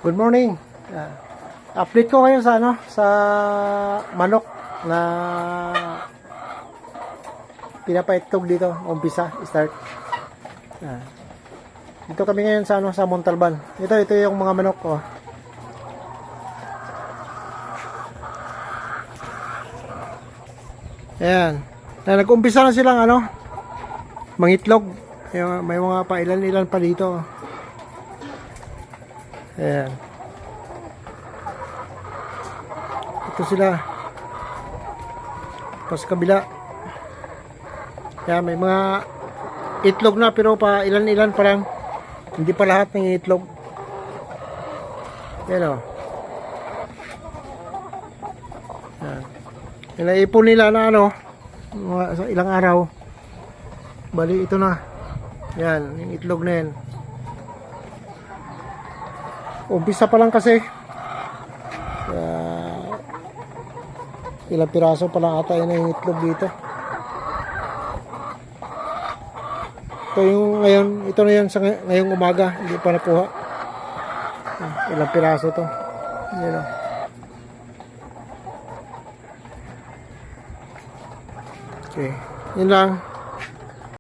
Good morning. Update ko ngayon sa sa manok na pinapaitlog dito, umpisa, start. Dito kami ngayon sa sa Montalban. Ito yung mga manok ko. Ayan. Nag-umpisa na silang mangitlog. May mga pailan-ilan pa dito. Ayan. Ito sila. Tapos kabila. Ayan, may mga itlog na pero pa ilan-ilan pa lang. Hindi pa lahat ng itlog. Ayan o. Ayan. Inaipon nila na sa ilang araw. Bali ito na. Ayan, yung itlog na yan. Umpisa pa lang kasi. Ilang piraso pa lang ata yun yung itlog dito. Ito yung ngayon, ito na yan sa ngayong umaga, hindi pa nakuha. Ilang piraso to. Yan o. Okay, yun lang.